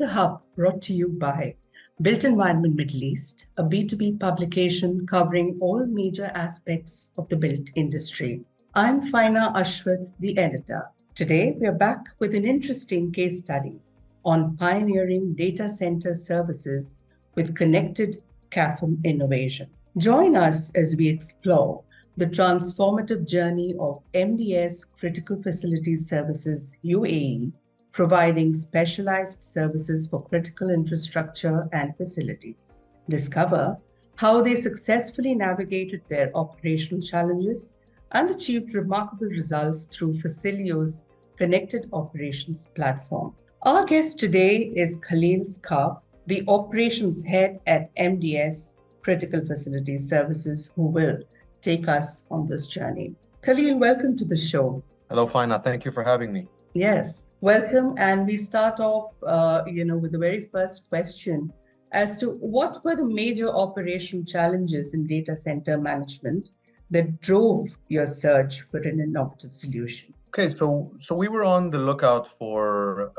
the Hub, brought to you by Built Environment Middle East, a B2B publication covering all major aspects of the built industry. I'm Faina Ashwath, the editor. Today, we are back with an interesting case study on pioneering data center services with connected CAFM innovation. Join us as we explore the transformative journey of MDS Critical Facilities Services UAE, providing specialized services for critical infrastructure and facilities. Discover how they successfully navigated their operational challenges and achieved remarkable results through Facilio's connected operations platform. Our guest today is Khalil Skaf, the operations head at MDS Critical Facilities Services, who will take us on this journey. Khalil, welcome to the show. Hello, Fina. Thank you for having me. Yes, welcome. And we start off, with the very first question as to what were the major operational challenges in data center management that drove your search for an innovative solution? Okay, so we were on the lookout for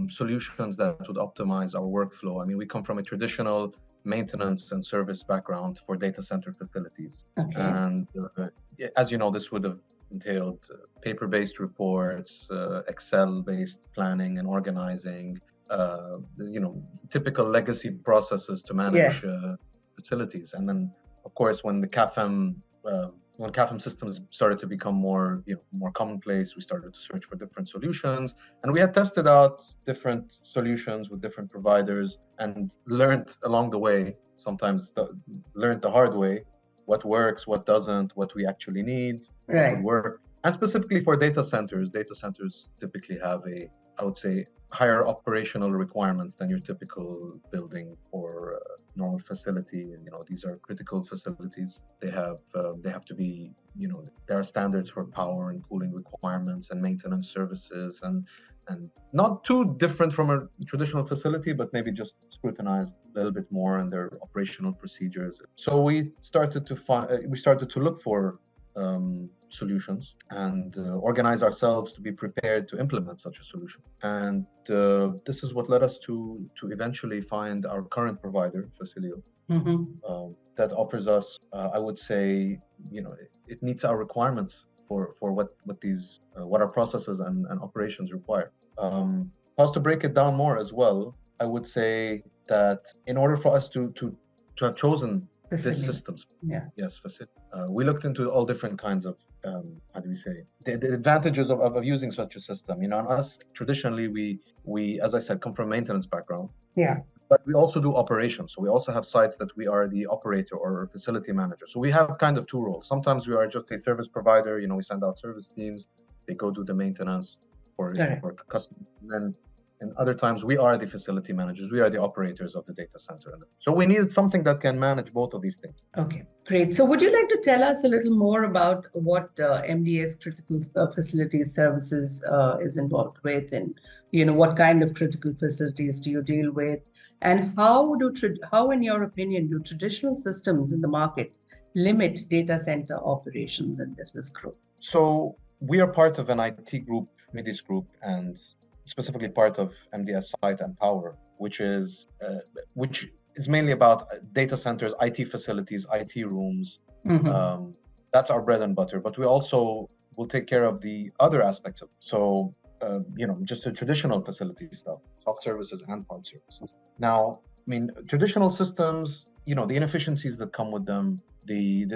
solutions that would optimize our workflow. I mean, we come from a traditional maintenance and service background for data center facilities. Okay. And as you know, this would have entailed paper-based reports, Excel-based planning and organizing, typical legacy processes to manage facilities. And then, of course, when CAFM systems started to become more commonplace, we started to search for different solutions, and we had tested out different solutions with different providers and learned along the way. Sometimes learned the hard way what works, what doesn't, what we actually need, what would work. And specifically for data centers typically have I would say, higher operational requirements than your typical building or normal facility. And these are critical facilities. They have to be, there are standards for power and cooling requirements and maintenance services, and not too different from a traditional facility, but maybe just scrutinized a little bit more in their operational procedures. So we started to look for solutions and organize ourselves to be prepared to implement such a solution. And this is what led us to eventually find our current provider, Facilio, that offers us, I would say, it meets our requirements for what our processes and operations require. How to break it down more as well, I would say that in order for us to have chosen this systems. Yes, facility. We looked into all different kinds of, the advantages of using such a system. And us, traditionally, we, as I said, come from a maintenance background. Yeah. But we also do operations. So we also have sites that we are the operator or facility manager. So we have kind of two roles. Sometimes we are just a service provider. We send out service teams. They go do the maintenance for customers. And other times, we are the facility managers. We are the operators of the data center. So we needed something that can manage both of these things. Okay, great. So would you like to tell us a little more about what MDS Critical Facilities Services is involved with, and what kind of critical facilities do you deal with, and how, in your opinion, do traditional systems in the market limit data center operations and business growth? So we are part of an IT group, MDS group, and specifically part of MDS Site and Power, which is mainly about data centers, IT facilities, IT rooms. That's our bread and butter. But we also will take care of the other aspects of it. So, just the traditional facility stuff, soft services and hard services. Now, traditional systems, the inefficiencies that come with them, the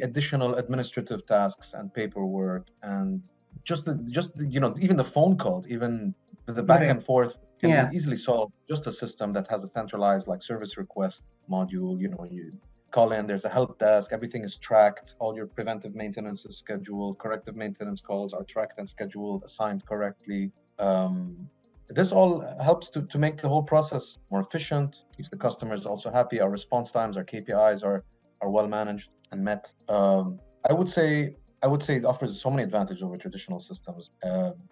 additional administrative tasks and paperwork, and even the phone calls, even the back and forth can be easily solved. Just a system that has a centralized service request module. You call in, there's a help desk, everything is tracked, all your preventive maintenance is scheduled, corrective maintenance calls are tracked and scheduled, assigned correctly. This all helps to make the whole process more efficient, keeps the customers also happy. Our response times, our KPIs are well managed and met. I would say it offers so many advantages over traditional systems,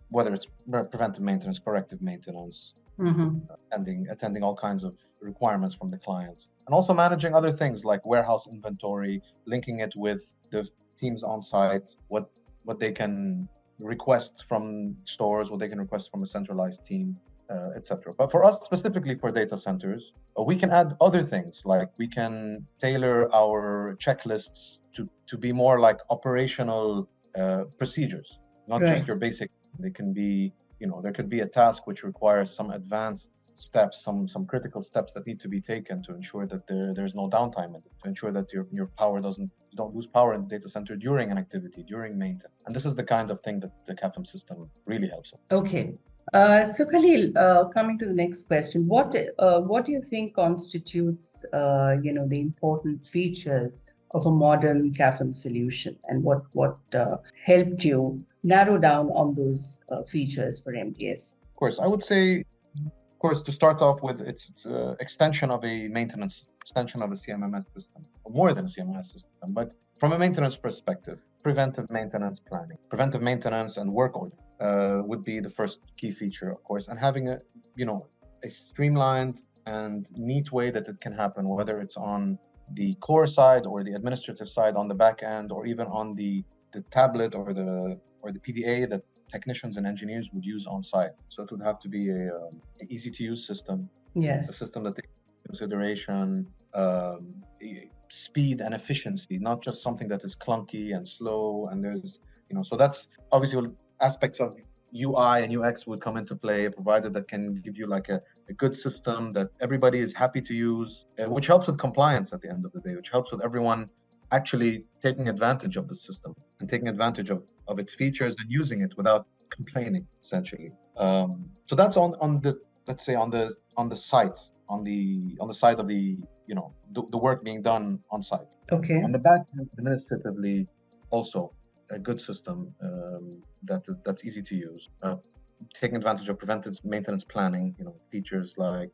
whether it's preventive maintenance, corrective maintenance, attending all kinds of requirements from the clients, and also managing other things like warehouse inventory, linking it with the teams on site, what they can request from stores, what they can request from a centralized team. etc. But for us, specifically for data centers, we can add other things, like we can tailor our checklists to be more like operational procedures, not just your basic. They can be, there could be a task which requires some advanced steps, some critical steps that need to be taken to ensure that there's no downtime in it, to ensure that your power you don't lose power in the data center during an activity, during maintenance. And this is the kind of thing that the CAFM system really helps with. Okay. So Khalil, coming to the next question, what do you think constitutes the important features of a modern CAFM solution, and what helped you narrow down on those features for MDS? Of course, I would say, of course, to start off with, it's extension of a CMMS system, or more than a CMMS system. But from a maintenance perspective, preventive maintenance planning, preventive maintenance and work order would be the first key feature, of course, and having a streamlined and neat way that it can happen, whether it's on the core side or the administrative side on the back end, or even on the tablet or the PDA that technicians and engineers would use on site. So it would have to be an easy to use system. Yes. A system that takes into consideration speed and efficiency, not just something that is clunky and slow. And there's, so that's obviously aspects of UI and UX would come into play, a provider that can give you like a good system that everybody is happy to use, which helps with compliance at the end of the day, which helps with everyone actually taking advantage of the system and taking advantage of its features and using it without complaining, essentially. So that's on the, let's say, on the site, on the side of the the work being done on site. Okay. On the back end, administratively, also a good system that's easy to use. Taking advantage of preventive maintenance planning, features like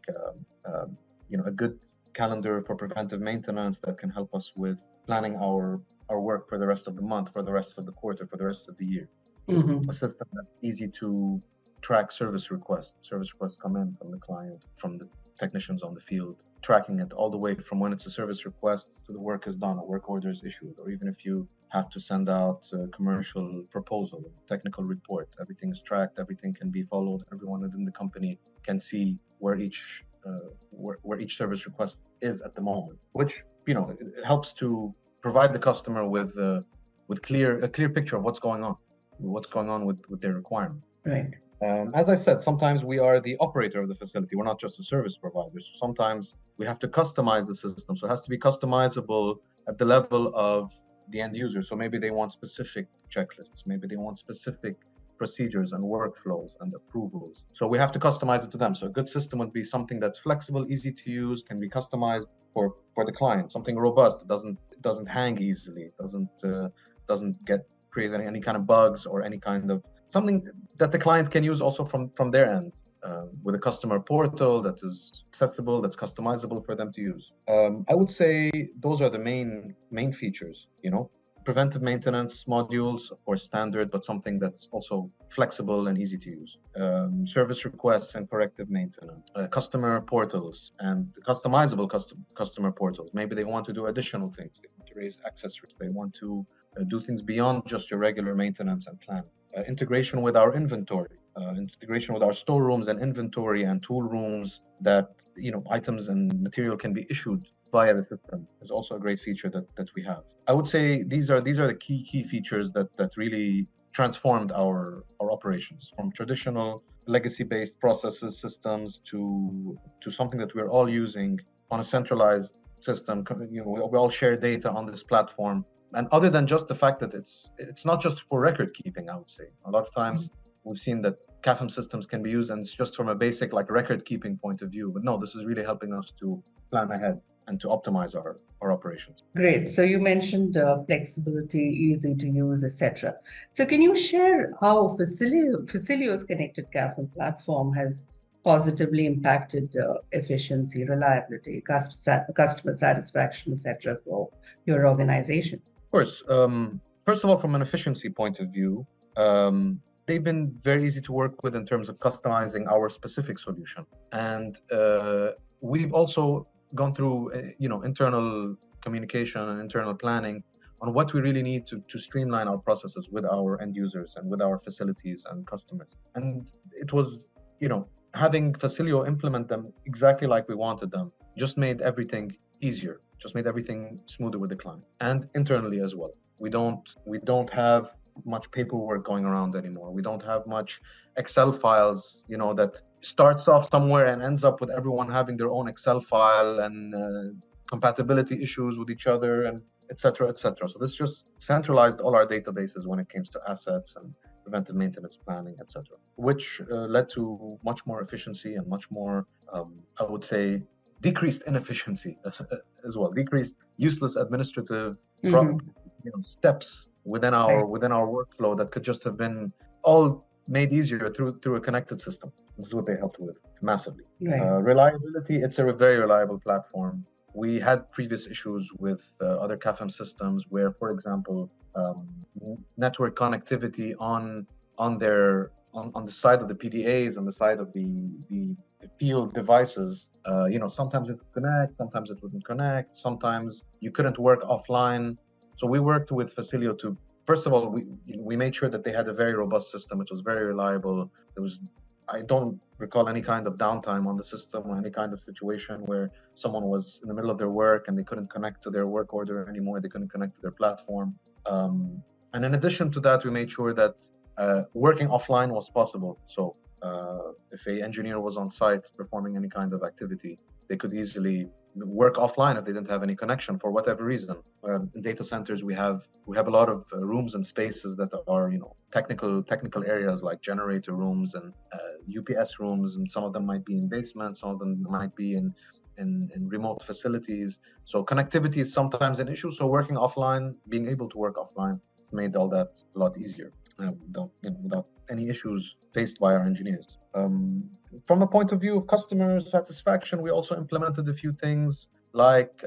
a good calendar for preventive maintenance that can help us with planning our work for the rest of the month, for the rest of the quarter, for the rest of the year. Mm-hmm. A system that's easy to track service requests. Service requests come in from the client, from the technicians on the field, tracking it all the way from when it's a service request to the work is done, a work order is issued, or even if you have to send out a commercial proposal, technical report, everything is tracked, everything can be followed, everyone within the company can see where each service request is at the moment, which it helps to provide the customer with a clear picture of what's going on with their requirement. Right. As I said, sometimes we are the operator of the facility. We're not just a service provider. So sometimes we have to customize the system. So it has to be customizable at the level of the end user. So maybe they want specific checklists. Maybe they want specific procedures and workflows and approvals. So we have to customize it to them. So a good system would be something that's flexible, easy to use, can be customized for the client. Something robust. It doesn't hang easily. It doesn't create any kind of bugs or any kind of something that the client can use also from their end, with a customer portal that is accessible, that's customizable for them to use. I would say those are the main features. Preventive maintenance modules, of course, standard, but something that's also flexible and easy to use. Service requests and corrective maintenance, customer portals and customizable customer portals. Maybe they want to do additional things. They want to raise access risks. They want to do things beyond just your regular maintenance and plan. Integration with our inventory, integration with our storerooms and inventory and tool rooms, that items and material can be issued via the system, is also a great feature that we have. I would say these are the key features that really transformed our operations from traditional legacy-based processes, systems to something that we're all using on a centralized system. We all share data on this platform. And other than just the fact that it's not just for record keeping, I would say. A lot of times we've seen that CAFM systems can be used and it's just from a basic record keeping point of view. But no, this is really helping us to plan ahead and to optimize our operations. Great. So you mentioned flexibility, easy to use, etc. So can you share how Facilio's connected CAFM platform has positively impacted efficiency, reliability, customer satisfaction, etc. for your organization? Of course. First of all, from an efficiency point of view, they've been very easy to work with in terms of customizing our specific solution. And we've also gone through, internal communication and internal planning on what we really need to streamline our processes with our end users and with our facilities and customers. And it was, having Facilio implement them exactly like we wanted them just made everything easier, just made everything smoother with the client and internally as well. We don't have much paperwork going around anymore. We don't have much Excel files, that starts off somewhere and ends up with everyone having their own Excel file and compatibility issues with each other and et cetera, et cetera. So this just centralized all our databases when it comes to assets and preventive maintenance planning, et cetera, which led to much more efficiency and much more, I would say, decreased inefficiency as well, decreased useless administrative steps within our workflow that could just have been all made easier through a connected system. This is what they helped with massively. Reliability, it's a very reliable platform. We had previous issues with other CAFM systems where, for example, network connectivity on the side of the PDAs, on the side of the field devices, sometimes it would connect, sometimes it wouldn't connect, sometimes you couldn't work offline. So we worked with Facilio to, first of all, we made sure that they had a very robust system. It was very reliable. I don't recall any kind of downtime on the system or any kind of situation where someone was in the middle of their work and they couldn't connect to their work order anymore. They couldn't connect to their platform. And in addition to that, we made sure that working offline was possible. So if an engineer was on site performing any kind of activity, they could easily work offline if they didn't have any connection for whatever reason. In data centers, we have a lot of rooms and spaces that are technical areas like generator rooms and UPS rooms, and some of them might be in basements, some of them might be in remote facilities. So connectivity is sometimes an issue. So working offline, being able to work offline, made all that a lot easier without any issues faced by our engineers. From a point of view of customer satisfaction, we also implemented a few things like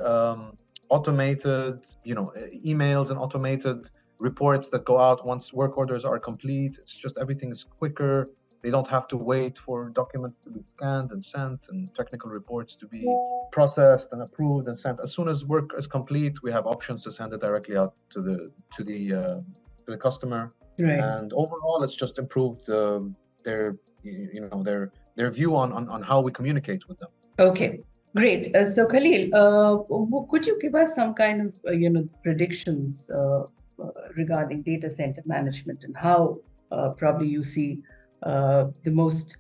automated, emails and automated reports that go out once work orders are complete. It's just everything is quicker. They don't have to wait for documents to be scanned and sent and technical reports to be processed and approved and sent. As soon as work is complete, we have options to send it directly out to the customer. Right. And overall, it's just improved their view on how we communicate with them. Okay, great. So Khalil, could you give us some kind of predictions regarding data center management and how probably you see the most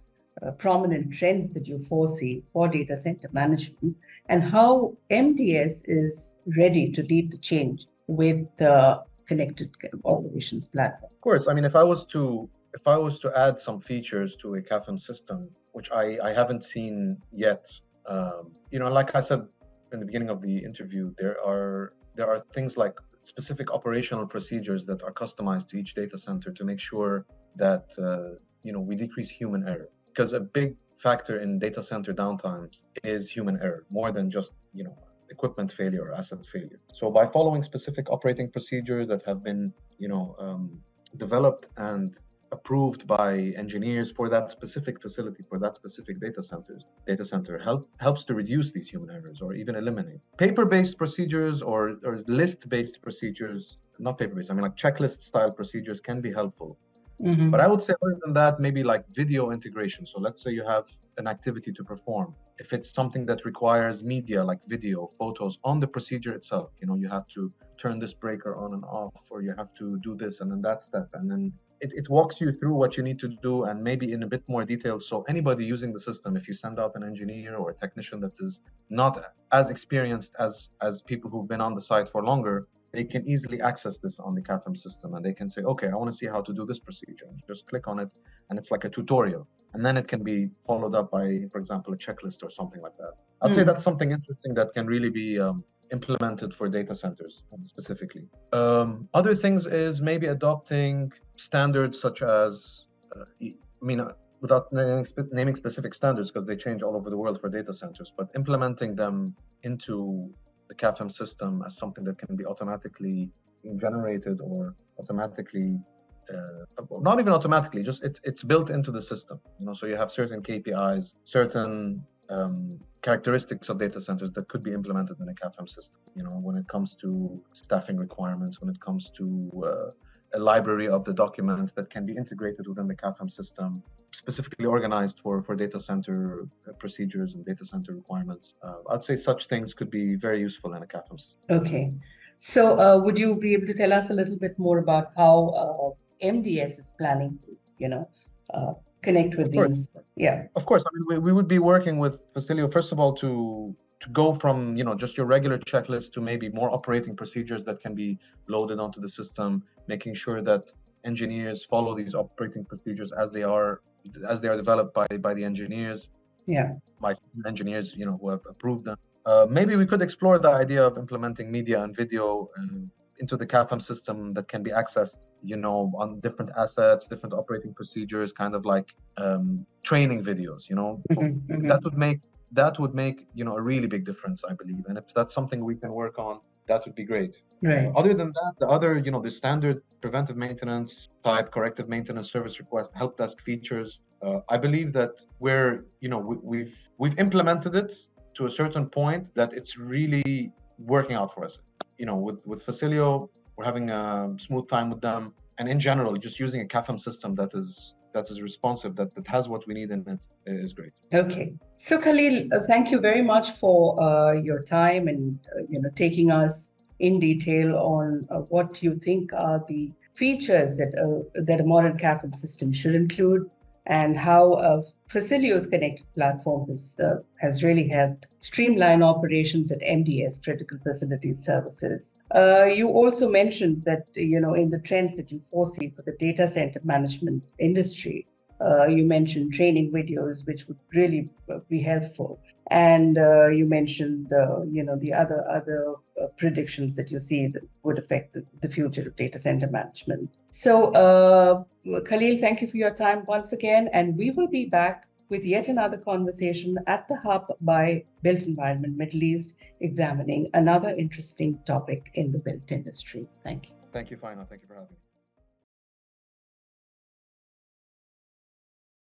prominent trends that you foresee for data center management, and how MDS is ready to lead the change with the connected operations platform? Of course. I mean, if I was to add some features to a CAFM system, which I haven't seen yet, like I said in the beginning of the interview, there are things like specific operational procedures that are customized to each data center to make sure that we decrease human error, because a big factor in data center downtimes is human error, more than just equipment failure or asset failure. So by following specific operating procedures that have been developed and approved by engineers for that specific facility, for that specific data center helps to reduce these human errors or even eliminate. Paper-based procedures or list-based procedures, not paper-based, I mean like checklist-style procedures can be helpful. Mm-hmm. But I would say other than that, maybe like video integration. So let's say you have an activity to perform. If it's something that requires media like video, photos on the procedure itself, you have to turn this breaker on and off, or you have to do this and then that step. And then it walks you through what you need to do, and maybe in a bit more detail. So anybody using the system, if you send out an engineer or a technician that is not as experienced as people who've been on the site for longer, they can easily access this on the CAFM system, and they can say, okay, I want to see how to do this procedure. And just click on it, and it's like a tutorial. And then it can be followed up by, for example, a checklist or something like that. I'd say that's something interesting that can really be implemented for data centers specifically. Other things is maybe adopting standards such as, without naming specific standards because they change all over the world for data centers, but implementing them into the CAFM system as something that can be automatically generated or automatically, not even automatically, just it's built into the system. So you have certain KPIs, certain characteristics of data centers that could be implemented in a CAFM system. When it comes to staffing requirements, when it comes to a library of the documents that can be integrated within the CAFM system, specifically organized for data center procedures and data center requirements. I'd say such things could be very useful in a CAFM system. Okay. So would you be able to tell us a little bit more about how MDS is planning to, connect with these? Yeah. Of course. I mean, we would be working with Facilio, first of all, to go from, just your regular checklist to maybe more operating procedures that can be loaded onto the system, making sure that engineers follow these operating procedures as they are developed by the engineers. Yeah. By engineers, who have approved them. Maybe we could explore the idea of implementing media and video into the CAFM system that can be accessed, on different assets, different operating procedures, kind of like training videos. That would make a really big difference, I believe. And if that's something we can work on, that would be great. Right. Other than that, the other, the standard preventive maintenance type, corrective maintenance, service request, help desk features, I believe that we've implemented it to a certain point that it's really working out for us. With Facilio, we're having a smooth time with them, and in general, just using a CAFM system that is responsive, that has what we need in it is great. Okay. So Khalil, thank you very much for your time and taking us in detail on what you think are the features that a modern CAFM system should include, and how Facilio's connected platform has really helped streamline operations at MDS, Critical Facilities Services. You also mentioned that, in the trends that you foresee for the data center management industry, you mentioned training videos, which would really be helpful. And you mentioned, the other predictions that you see that would affect the future of data center management. So, Khalil, thank you for your time once again. And we will be back with yet another conversation at the Hub by Built Environment Middle East, examining another interesting topic in the built industry. Thank you. Thank you, Faina. Thank you for having me.